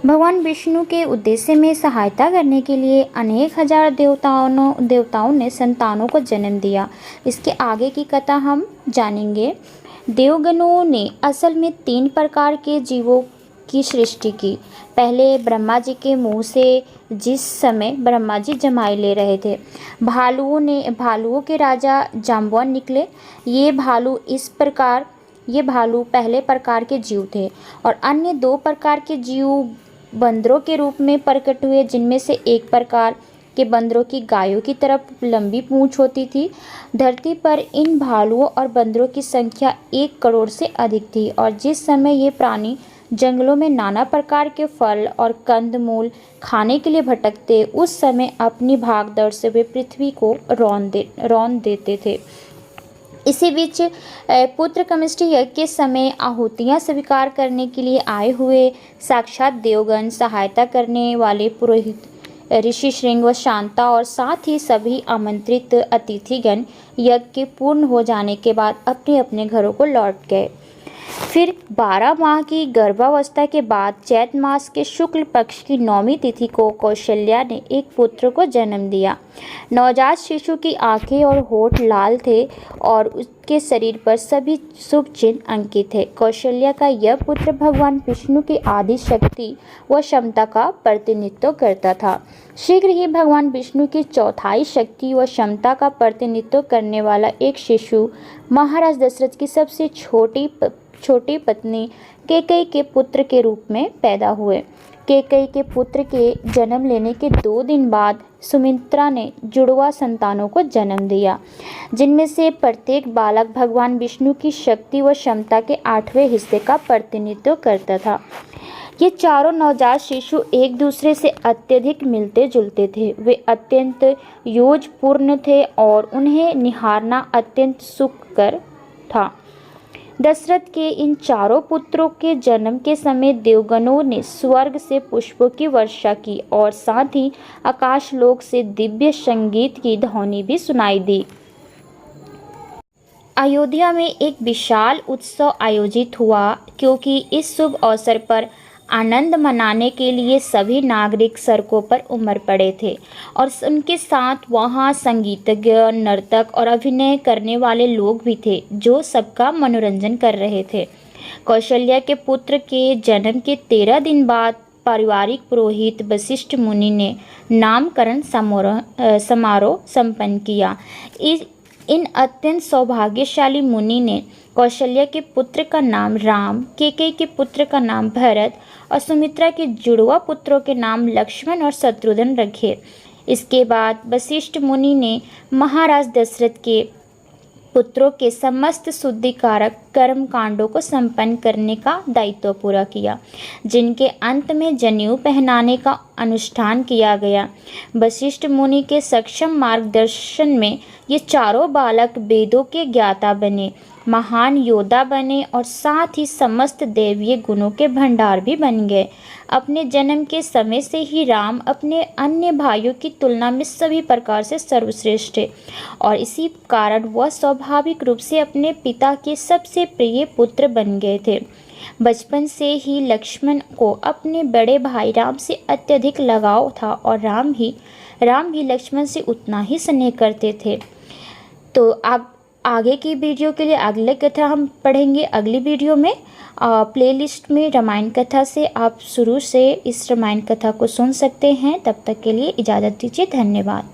भगवान विष्णु के उद्देश्य में सहायता करने के लिए अनेक हजार देवताओं ने संतानों को जन्म दिया। इसके आगे की कथा हम जानेंगे। देवगणों ने असल में 3 प्रकार के जीवों की सृष्टि की। पहले ब्रह्मा जी के मुंह से जिस समय ब्रह्मा जी जमाई ले रहे थे, भालुओं के राजा जाम्बवान निकले। ये भालू पहले प्रकार के जीव थे और अन्य 2 प्रकार के जीव बंदरों के रूप में प्रकट हुए, जिनमें से एक प्रकार के बंदरों की गायों की तरफ लंबी पूंछ होती थी। धरती पर इन भालुओं और बंदरों की संख्या 1 करोड़ से अधिक थी और जिस समय ये प्राणी जंगलों में नाना प्रकार के फल और कंदमूल खाने के लिए भटकते, उस समय अपनी भागदौड़ से वे पृथ्वी को रौंद देते थे। इसी बीच पुत्र कामेष्टि यज्ञ के समय आहुतियाँ स्वीकार करने के लिए आए हुए साक्षात देवगण, सहायता करने वाले पुरोहित ऋषि श्रृंग व शांता और साथ ही सभी आमंत्रित अतिथिगण यज्ञ के पूर्ण हो जाने के बाद अपने अपने घरों को लौट गए। फिर 12 माह की गर्भावस्था के बाद चैत मास के शुक्ल पक्ष की 9वीं तिथि को कौशल्या ने एक पुत्र को जन्म दिया। नवजात शिशु की आंखें और होठ लाल थे और उसके शरीर पर सभी शुभ चिन्ह अंकित थे। कौशल्या का यह पुत्र भगवान विष्णु की आदि शक्ति व क्षमता का प्रतिनिधित्व करता था। शीघ्र ही भगवान विष्णु की चौथाई शक्ति व क्षमता का प्रतिनिधित्व करने वाला एक शिशु महाराज दशरथ की सबसे छोटी पत्नी कैकेयी के पुत्र के रूप में पैदा हुए। कैकेयी के पुत्र के जन्म लेने के 2 दिन बाद सुमित्रा ने जुड़वा संतानों को जन्म दिया, जिनमें से प्रत्येक बालक भगवान विष्णु की शक्ति व क्षमता के 8वें हिस्से का प्रतिनिधित्व करता था। ये चारों नवजात शिशु एक दूसरे से अत्यधिक मिलते जुलते थे। वे अत्यंत योजपूर्ण थे और उन्हें निहारना अत्यंत सुखकर था। दशरथ के इन चारों पुत्रों के जन्म के समय देवगणों ने स्वर्ग से पुष्पों की वर्षा की और साथ ही आकाशलोक से दिव्य संगीत की ध्वनि भी सुनाई दी। अयोध्या में एक विशाल उत्सव आयोजित हुआ, क्योंकि इस शुभ अवसर पर आनंद मनाने के लिए सभी नागरिक सड़कों पर उमड़ पड़े थे और उनके साथ वहाँ संगीतज्ञ, नर्तक और अभिनय करने वाले लोग भी थे, जो सबका मनोरंजन कर रहे थे। कौशल्या के पुत्र के जन्म के 13 दिन बाद पारिवारिक पुरोहित वशिष्ठ मुनि ने नामकरण समारोह संपन्न किया। इन अत्यंत सौभाग्यशाली मुनि ने कौशल्या के पुत्र का नाम राम, कैकेयी के पुत्र का नाम भरत और सुमित्रा के जुड़वा पुत्रों के नाम लक्ष्मण और शत्रुघ्न रखे। इसके बाद वशिष्ठ मुनि ने महाराज दशरथ के पुत्रों के समस्त शुद्धिकारक कर्म कांडों को संपन्न करने का दायित्व पूरा किया, जिनके अंत में जनेऊ पहनाने का अनुष्ठान किया गया। वशिष्ठ मुनि के सक्षम मार्गदर्शन में ये चारों बालक वेदों के ज्ञाता बने, महान योद्धा बने और साथ ही समस्त दैवीय गुणों के भंडार भी बन गए। अपने जन्म के समय से ही राम अपने अन्य भाइयों की तुलना में सभी प्रकार से सर्वश्रेष्ठ थे और इसी कारण वह स्वाभाविक रूप से अपने पिता के सबसे प्रिय पुत्र बन गए थे। बचपन से ही लक्ष्मण को अपने बड़े भाई राम से अत्यधिक लगाव था और राम भी लक्ष्मण से उतना ही स्नेह करते थे। तो आगे की वीडियो के लिए अगले कथा हम पढ़ेंगे अगली वीडियो में। प्लेलिस्ट में रामायण कथा से आप शुरू से इस रामायण कथा को सुन सकते हैं। तब तक के लिए इजाज़त दीजिए। धन्यवाद।